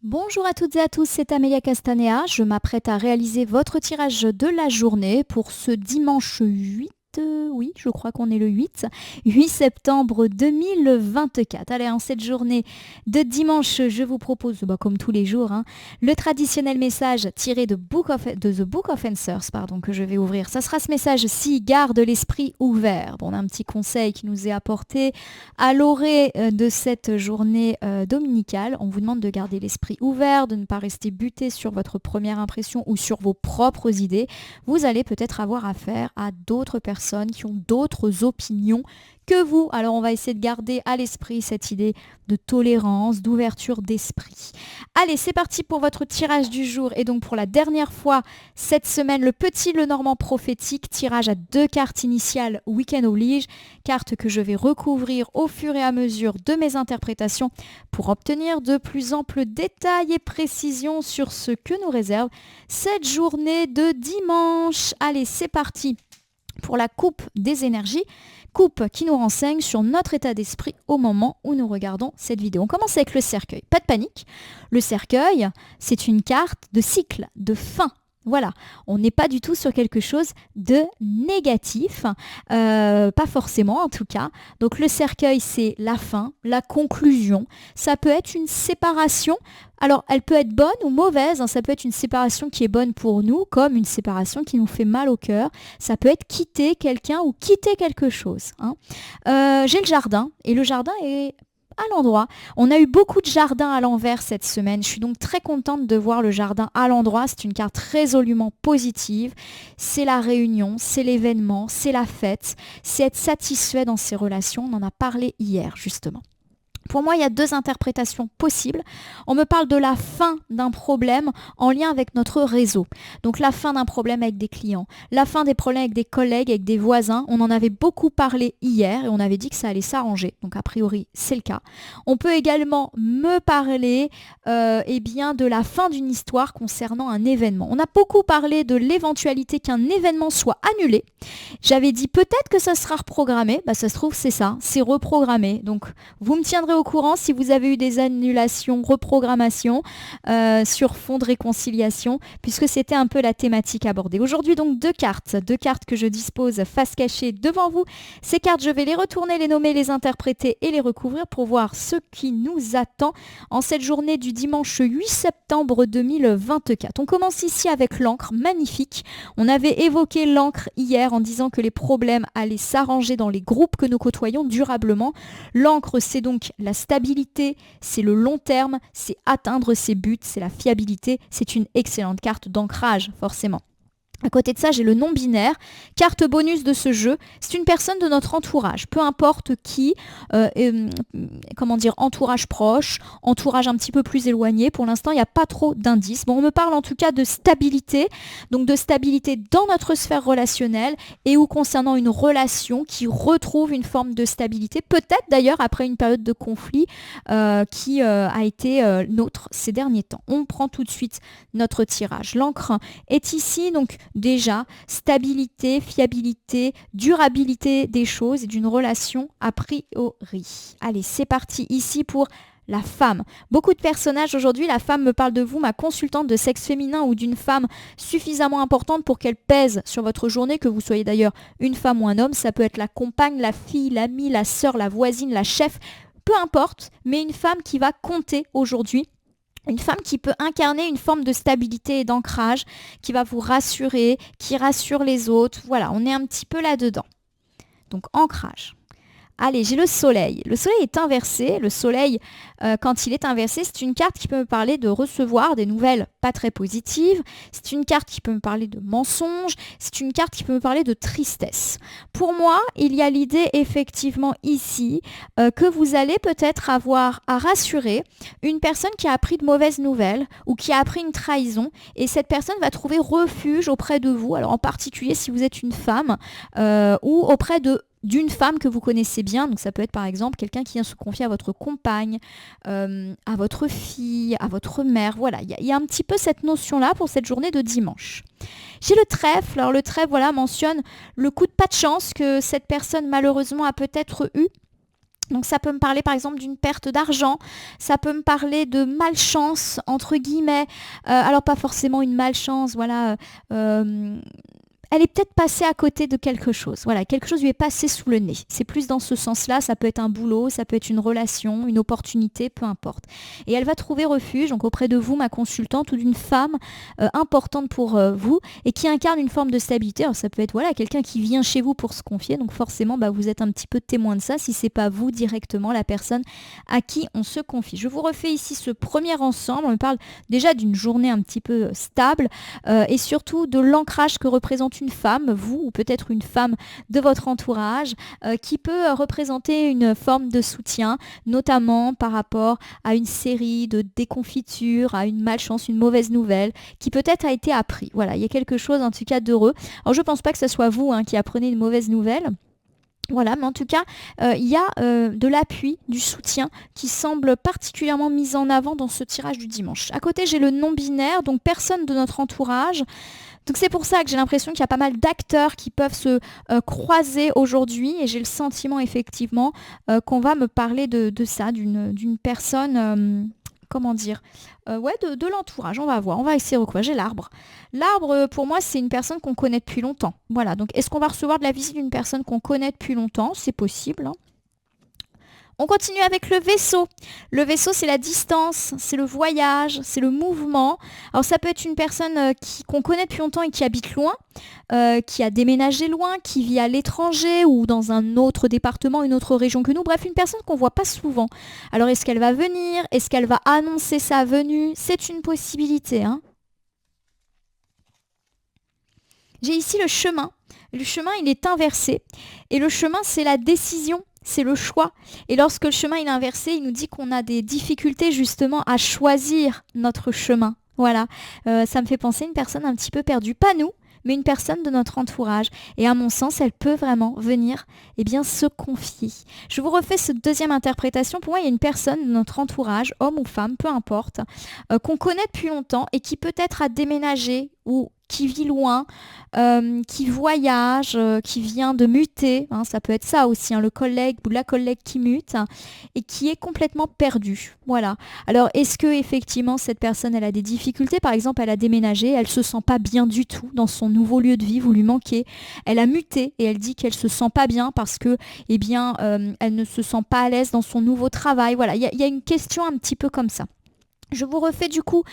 Bonjour à toutes et à tous, c'est Amelia Castanea. Je m'apprête à réaliser votre tirage de la journée pour ce dimanche 8. Oui, je crois qu'on est le 8 septembre 2024. Allez, en cette journée de dimanche, je vous propose, comme tous les jours, le traditionnel message tiré de The Book of Answers, que je vais ouvrir. Ça sera ce message-ci, garde l'esprit ouvert. Bon, on a un petit conseil qui nous est apporté à l'orée de cette journée dominicale. On vous demande de garder l'esprit ouvert, de ne pas rester buté sur votre première impression ou sur vos propres idées. Vous allez peut-être avoir affaire à d'autres personnes qui ont d'autres opinions que vous. Alors on va essayer de garder à l'esprit cette idée de tolérance, d'ouverture d'esprit. Allez, c'est parti pour votre tirage du jour. Et donc pour la dernière fois cette semaine, le petit Lenormand prophétique, tirage à 2 cartes initiales Week-end oblige, cartes que je vais recouvrir au fur et à mesure de mes interprétations pour obtenir de plus amples détails et précisions sur ce que nous réserve cette journée de dimanche. Allez, c'est parti pour la coupe des énergies, coupe qui nous renseigne sur notre état d'esprit au moment où nous regardons cette vidéo. On commence avec le cercueil. Pas de panique, le cercueil, c'est une carte de cycle, de fin. Voilà, on n'est pas du tout sur quelque chose de négatif, pas forcément en tout cas. Donc le cercueil, c'est la fin, la conclusion. Ça peut être une séparation. Alors, elle peut être bonne ou mauvaise. Ça peut être une séparation qui est bonne pour nous, comme une séparation qui nous fait mal au cœur. Ça peut être quitter quelqu'un ou quitter quelque chose. J'ai le jardin, et le jardin est à l'endroit. On a eu beaucoup de jardins à l'envers cette semaine. Je suis donc très contente de voir le jardin à l'endroit. C'est une carte résolument positive. C'est la réunion, c'est l'événement, c'est la fête. C'est être satisfait dans ses relations. On en a parlé hier, justement. Pour moi, il y a 2 interprétations possibles. On me parle de la fin d'un problème en lien avec notre réseau. Donc la fin d'un problème avec des clients, la fin des problèmes avec des collègues, avec des voisins. On en avait beaucoup parlé hier et on avait dit que ça allait s'arranger. Donc a priori, c'est le cas. On peut également me parler de la fin d'une histoire concernant un événement. On a beaucoup parlé de l'éventualité qu'un événement soit annulé. J'avais dit peut-être que ça sera reprogrammé. Ça se trouve, c'est ça, c'est reprogrammé. Donc vous me tiendrez au courant si vous avez eu des annulations, reprogrammations sur fond de réconciliation, puisque c'était un peu la thématique abordée. Aujourd'hui donc 2 cartes que je dispose face cachée devant vous. Ces cartes, je vais les retourner, les nommer, les interpréter et les recouvrir pour voir ce qui nous attend en cette journée du dimanche 8 septembre 2024. On commence ici avec l'encre, magnifique. On avait évoqué l'encre hier en disant que les problèmes allaient s'arranger dans les groupes que nous côtoyons durablement. L'encre, c'est donc la stabilité, c'est le long terme, c'est atteindre ses buts, c'est la fiabilité. C'est une excellente carte d'ancrage, forcément. À côté de ça, j'ai le non-binaire, carte bonus de ce jeu. C'est une personne de notre entourage, peu importe qui, entourage proche, entourage un petit peu plus éloigné. Pour l'instant, il n'y a pas trop d'indices. Bon, on me parle en tout cas de stabilité, donc de stabilité dans notre sphère relationnelle et ou concernant une relation qui retrouve une forme de stabilité, peut-être d'ailleurs après une période de conflit qui a été nôtre ces derniers temps. On prend tout de suite notre tirage. L'encre est ici, donc déjà, stabilité, fiabilité, durabilité des choses et d'une relation a priori. Allez, c'est parti ici pour la femme. Beaucoup de personnages aujourd'hui, la femme me parle de vous, ma consultante de sexe féminin ou d'une femme suffisamment importante pour qu'elle pèse sur votre journée, que vous soyez d'ailleurs une femme ou un homme. Ça peut être la compagne, la fille, l'amie, la sœur, la voisine, la chef, peu importe, mais une femme qui va compter aujourd'hui. Une femme qui peut incarner une forme de stabilité et d'ancrage, qui va vous rassurer, qui rassure les autres. Voilà, on est un petit peu là-dedans. Donc, ancrage. Allez, j'ai le soleil. Le soleil est inversé. Le soleil, quand il est inversé, c'est une carte qui peut me parler de recevoir des nouvelles pas très positives. C'est une carte qui peut me parler de mensonges. C'est une carte qui peut me parler de tristesse. Pour moi, il y a l'idée effectivement ici que vous allez peut-être avoir à rassurer une personne qui a appris de mauvaises nouvelles ou qui a appris une trahison. Et cette personne va trouver refuge auprès de vous. Alors en particulier si vous êtes une femme ou auprès d'une femme que vous connaissez bien. Donc ça peut être par exemple quelqu'un qui vient se confier à votre compagne, à votre fille, à votre mère. Voilà, il y a un petit peu cette notion-là pour cette journée de dimanche. J'ai le trèfle. Alors le trèfle, voilà, mentionne le coup de pas de chance que cette personne malheureusement a peut-être eu Donc ça peut me parler par exemple d'une perte d'argent, ça peut me parler de malchance entre guillemets. Alors pas forcément une malchance, voilà. Elle est peut-être passée à côté de quelque chose. Voilà, quelque chose lui est passé sous le nez. C'est plus dans ce sens-là, ça peut être un boulot, ça peut être une relation, une opportunité, peu importe. Et elle va trouver refuge donc auprès de vous, ma consultante, ou d'une femme importante pour vous et qui incarne une forme de stabilité. Alors ça peut être voilà, quelqu'un qui vient chez vous pour se confier, donc forcément vous êtes un petit peu témoin de ça si c'est pas vous directement la personne à qui on se confie. Je vous refais ici ce premier ensemble, on me parle déjà d'une journée un petit peu stable et surtout de l'ancrage que représente une femme, vous ou peut-être une femme de votre entourage, qui peut représenter une forme de soutien, notamment par rapport à une série de déconfitures, à une malchance, une mauvaise nouvelle, qui peut-être a été appris. Voilà, il y a quelque chose en tout cas d'heureux. Alors je ne pense pas que ce soit vous qui apprenez une mauvaise nouvelle. Voilà, mais en tout cas, il y a de l'appui, du soutien qui semble particulièrement mis en avant dans ce tirage du dimanche. À côté, j'ai le non-binaire, donc personne de notre entourage. Donc c'est pour ça que j'ai l'impression qu'il y a pas mal d'acteurs qui peuvent se croiser aujourd'hui et j'ai le sentiment effectivement qu'on va me parler de ça, d'une personne, comment dire, ouais, de l'entourage, on va voir, on va essayer de quoi. J'ai l'arbre. L'arbre, pour moi, c'est une personne qu'on connaît depuis longtemps. Voilà, donc est-ce qu'on va recevoir de la visite d'une personne qu'on connaît depuis longtemps? C'est possible, hein. On continue avec le vaisseau. Le vaisseau, c'est la distance, c'est le voyage, c'est le mouvement. Alors ça peut être une personne qu'on connaît depuis longtemps et qui habite loin, qui a déménagé loin, qui vit à l'étranger ou dans un autre département, une autre région que nous. Bref, une personne qu'on ne voit pas souvent. Alors est-ce qu'elle va venir? Est-ce qu'elle va annoncer sa venue? C'est une possibilité, hein. J'ai ici le chemin. Le chemin, il est inversé. Et le chemin, c'est la décision. C'est le choix. Et lorsque le chemin il est inversé, il nous dit qu'on a des difficultés justement à choisir notre chemin. Voilà. Ça me fait penser à une personne un petit peu perdue. Pas nous, mais une personne de notre entourage. Et à mon sens, elle peut vraiment venir se confier. Je vous refais cette deuxième interprétation. Pour moi, il y a une personne de notre entourage, homme ou femme, peu importe, qu'on connaît depuis longtemps et qui peut-être a déménagé ou qui vit loin, qui voyage, qui vient de muter, hein, ça peut être ça aussi, hein, le collègue ou la collègue qui mute et qui est complètement perdu. Voilà. Alors, est-ce que effectivement cette personne, elle a des difficultés? Par exemple, elle a déménagé, elle se sent pas bien du tout dans son nouveau lieu de vie, vous lui manquez. Elle a muté et elle dit qu'elle se sent pas bien parce que, elle ne se sent pas à l'aise dans son nouveau travail. Voilà, il y a une question un petit peu comme ça. Je vous refais du coup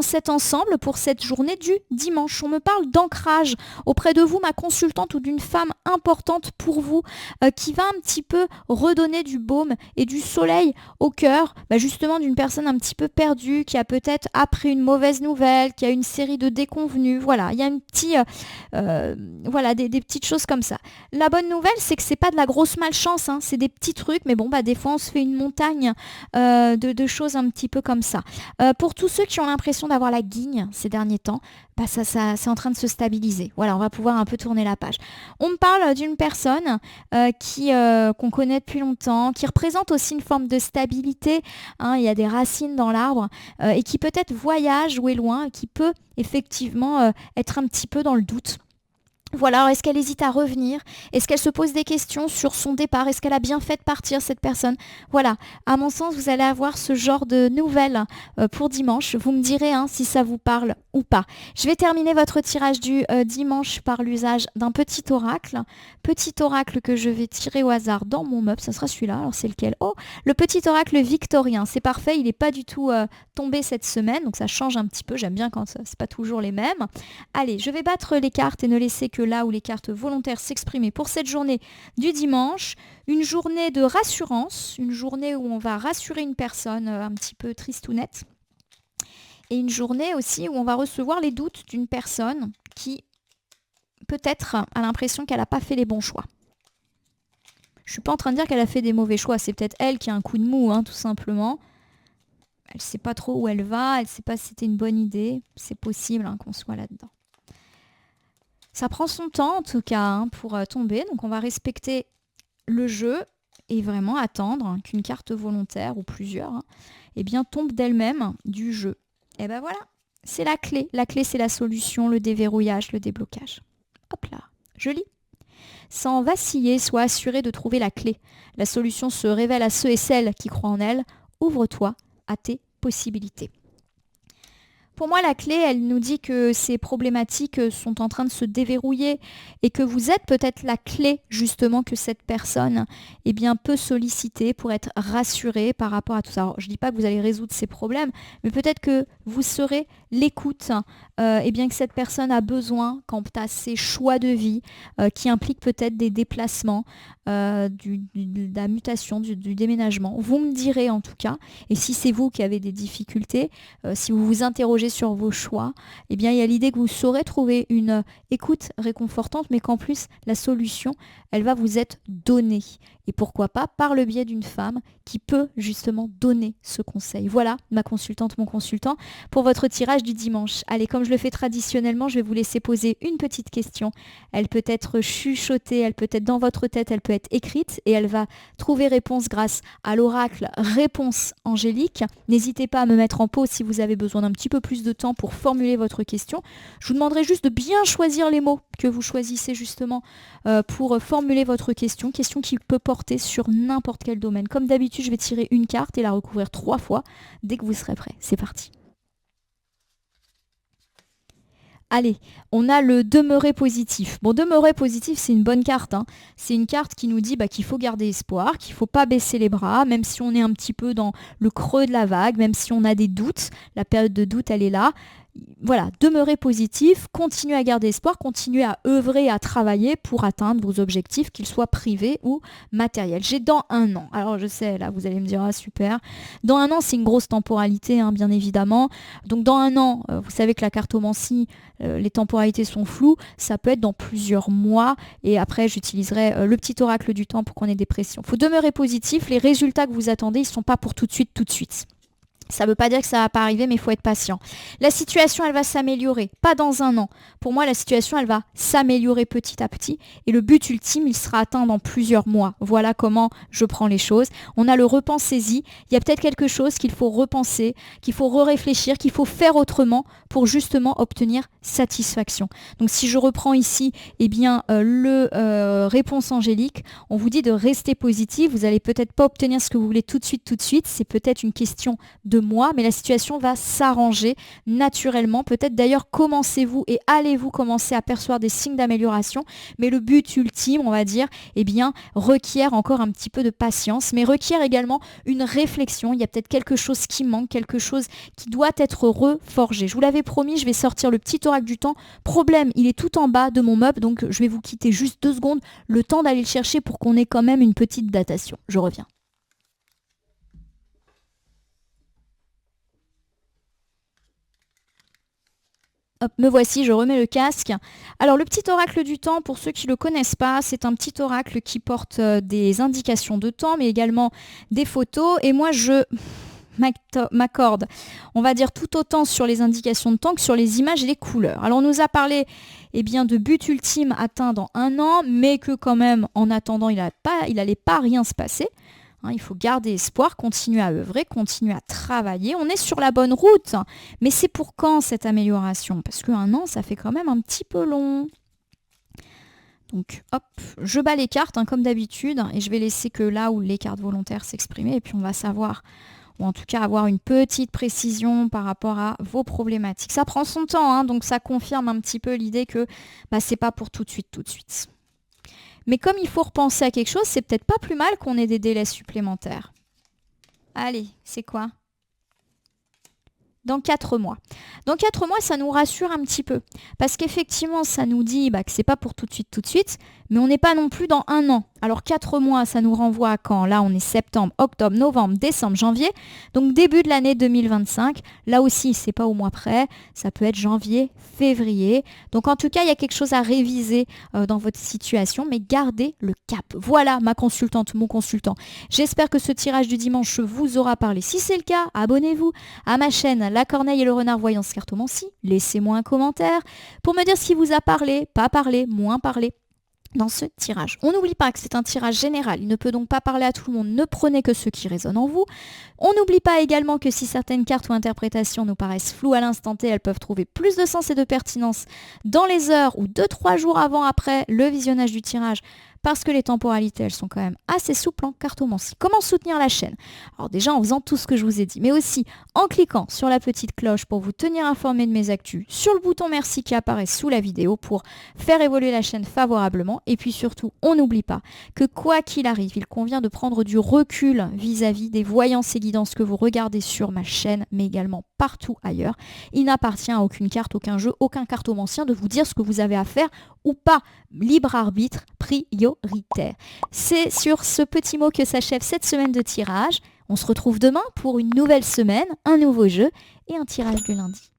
cet ensemble pour cette journée du dimanche. On me parle d'ancrage auprès de vous, ma consultante, ou d'une femme importante pour vous qui va un petit peu redonner du baume et du soleil au cœur, justement d'une personne un petit peu perdue qui a peut-être appris une mauvaise nouvelle, qui a une série de déconvenues. Voilà, il y a des petites choses comme ça. La bonne nouvelle, c'est que c'est pas de la grosse malchance, hein, c'est des petits trucs, mais bon, des fois on se fait une montagne de choses un petit peu comme ça. Pour tous ceux qui ont l'impression d'avoir la guigne ces derniers temps, ça c'est en train de se stabiliser. Voilà, on va pouvoir un peu tourner la page. On me parle d'une personne qu'on connaît depuis longtemps, qui représente aussi une forme de stabilité, hein, il y a des racines dans l'arbre, et qui peut-être voyage ou est loin, qui peut effectivement être un petit peu dans le doute. Voilà, alors est-ce qu'elle hésite à revenir? Est-ce qu'elle se pose des questions sur son départ? Est-ce qu'elle a bien fait de partir, cette personne? Voilà, à mon sens, vous allez avoir ce genre de nouvelles pour dimanche. Vous me direz si ça vous parle ou pas. Je vais terminer votre tirage du dimanche par l'usage d'un petit oracle. Petit oracle que je vais tirer au hasard dans mon meuble. Ça sera celui-là, alors c'est lequel? Oh, le petit oracle victorien. C'est parfait, il n'est pas du tout tombé cette semaine, donc ça change un petit peu. J'aime bien quand c'est pas toujours les mêmes. Allez, je vais battre les cartes et ne laisser que là où les cartes volontaires s'exprimer pour cette journée du dimanche. Une journée de rassurance, une journée où on va rassurer une personne un petit peu tristounette. Et une journée aussi où on va recevoir les doutes d'une personne qui peut-être a l'impression qu'elle n'a pas fait les bons choix. Je ne suis pas en train de dire qu'elle a fait des mauvais choix, c'est peut-être elle qui a un coup de mou, tout simplement. Elle ne sait pas trop où elle va, elle ne sait pas si c'était une bonne idée. C'est possible qu'on soit là-dedans. Ça prend son temps en tout cas pour tomber, donc on va respecter le jeu et vraiment attendre qu'une carte volontaire ou plusieurs tombe d'elle-même du jeu. Et voilà, c'est la clé. La clé, c'est la solution, le déverrouillage, le déblocage. Hop là, je lis. Sans vaciller, sois assuré de trouver la clé. La solution se révèle à ceux et celles qui croient en elle. Ouvre-toi à tes possibilités. Pour moi, la clé, elle nous dit que ces problématiques sont en train de se déverrouiller et que vous êtes peut-être la clé justement que cette personne peut solliciter pour être rassurée par rapport à tout ça. Alors, je ne dis pas que vous allez résoudre ces problèmes, mais peut-être que vous serez l'écoute que cette personne a besoin quant à ses choix de vie qui impliquent peut-être des déplacements, de la mutation, du déménagement. Vous me direz en tout cas, et si c'est vous qui avez des difficultés, si vous vous interrogez sur vos choix, il y a l'idée que vous saurez trouver une écoute réconfortante, mais qu'en plus, la solution, elle va vous être donnée. Et pourquoi pas par le biais d'une femme qui peut justement donner ce conseil. Voilà, ma consultante, mon consultant, pour votre tirage du dimanche. Allez, comme je le fais traditionnellement, je vais vous laisser poser une petite question. Elle peut être chuchotée, elle peut être dans votre tête, elle peut être écrite et elle va trouver réponse grâce à l'oracle Réponse Angélique. N'hésitez pas à me mettre en pause si vous avez besoin d'un petit peu plus de temps pour formuler votre question. Je vous demanderai juste de bien choisir les mots que vous choisissez justement pour formuler votre question qui peut porter sur n'importe quel domaine. Comme d'habitude, je vais tirer une carte et la recouvrir 3 fois dès que vous serez prêt. C'est parti. Allez, on a le demeurer positif. Bon, demeurer positif, c'est une bonne carte. C'est une carte qui nous dit qu'il faut garder espoir, qu'il ne faut pas baisser les bras, même si on est un petit peu dans le creux de la vague, même si on a des doutes. La période de doute, elle est là. Voilà, demeurez positif, continuez à garder espoir, continuez à œuvrer, à travailler pour atteindre vos objectifs, qu'ils soient privés ou matériels. J'ai dans 1 an. Alors je sais, là vous allez me dire, ah super. Dans 1 an, c'est une grosse temporalité, bien évidemment. Donc dans 1 an, vous savez que la cartomancie, les temporalités sont floues. Ça peut être dans plusieurs mois. Et après, j'utiliserai le petit oracle du temps pour qu'on ait des pressions. Il faut demeurer positif. Les résultats que vous attendez, ils ne sont pas pour tout de suite, tout de suite. Ça ne veut pas dire que ça ne va pas arriver, mais il faut être patient. La situation, elle va s'améliorer, pas dans 1 an. Pour moi, la situation, elle va s'améliorer petit à petit. Et le but ultime, il sera atteint dans plusieurs mois. Voilà comment je prends les choses. On a le repensez-y. Il y a peut-être quelque chose qu'il faut repenser, qu'il faut réfléchir, qu'il faut faire autrement pour justement obtenir satisfaction. Donc si je reprends ici réponse angélique, on vous dit de rester positif. Vous n'allez peut-être pas obtenir ce que vous voulez tout de suite. C'est peut-être une question de mois, mais la situation va s'arranger naturellement. Peut-être d'ailleurs commencez-vous et allez-vous commencer à percevoir des signes d'amélioration, mais le but ultime, on va dire, requiert encore un petit peu de patience, mais requiert également une réflexion. Il y a peut-être quelque chose qui manque, quelque chose qui doit être reforgé. Je vous l'avais promis, je vais sortir le petit oracle du temps. Problème, il est tout en bas de mon meuble, donc je vais vous quitter juste 2 secondes, le temps d'aller le chercher pour qu'on ait quand même une petite datation. Je reviens. Hop, me voici, je remets le casque. Alors le petit oracle du temps, pour ceux qui ne le connaissent pas, c'est un petit oracle qui porte des indications de temps, mais également des photos. Et moi, je m'accorde, on va dire, tout autant sur les indications de temps que sur les images et les couleurs. Alors on nous a parlé de but ultime atteint dans 1 an, mais que quand même, en attendant, il n'allait pas rien se passer. Il faut garder espoir, continuer à œuvrer, continuer à travailler. On est sur la bonne route. Mais c'est pour quand cette amélioration? Parce qu'1 an, ça fait quand même un petit peu long. Donc hop, je bats les cartes comme d'habitude et je vais laisser que là où les cartes volontaires s'exprimer et puis on va savoir, ou en tout cas avoir une petite précision par rapport à vos problématiques. Ça prend son temps, donc ça confirme un petit peu l'idée que c'est pas pour tout de suite. Mais comme il faut repenser à quelque chose, c'est peut-être pas plus mal qu'on ait des délais supplémentaires. Allez, c'est quoi? Dans 4 mois. Dans 4 mois, ça nous rassure un petit peu. Parce qu'effectivement, ça nous dit que c'est pas pour tout de suite, mais on n'est pas non plus dans 1 an. Alors 4 mois, ça nous renvoie à quand? Là, on est septembre, octobre, novembre, décembre, janvier. Donc début de l'année 2025. Là aussi, c'est pas au mois près. Ça peut être janvier, février. Donc en tout cas, il y a quelque chose à réviser dans votre situation, mais gardez le cap. Voilà ma consultante, mon consultant. J'espère que ce tirage du dimanche vous aura parlé. Si c'est le cas, abonnez-vous à ma chaîne La Corneille et le Renard Voyance Cartomancie. Laissez-moi un commentaire pour me dire ce qui vous a parlé, pas parlé, moins parlé. dans ce tirage. On n'oublie pas que c'est un tirage général, il ne peut donc pas parler à tout le monde, ne prenez que ceux qui résonnent en vous. On n'oublie pas également que si certaines cartes ou interprétations nous paraissent floues à l'instant T, elles peuvent trouver plus de sens et de pertinence dans les heures ou 2-3 jours avant après le visionnage du tirage, parce que les temporalités, elles sont quand même assez souples en cartomancie. Comment soutenir la chaîne? Alors déjà en faisant tout ce que je vous ai dit, mais aussi en cliquant sur la petite cloche pour vous tenir informé de mes actus, sur le bouton merci qui apparaît sous la vidéo pour faire évoluer la chaîne favorablement. Et puis surtout, on n'oublie pas que quoi qu'il arrive, il convient de prendre du recul vis-à-vis des voyances et guidances que vous regardez sur ma chaîne, mais également partout ailleurs. Il n'appartient à aucune carte, aucun jeu, aucun cartomancien de vous dire ce que vous avez à faire ou pas. Libre arbitre prioritaire. C'est sur ce petit mot que s'achève cette semaine de tirage. On se retrouve demain pour une nouvelle semaine, un nouveau jeu et un tirage du lundi.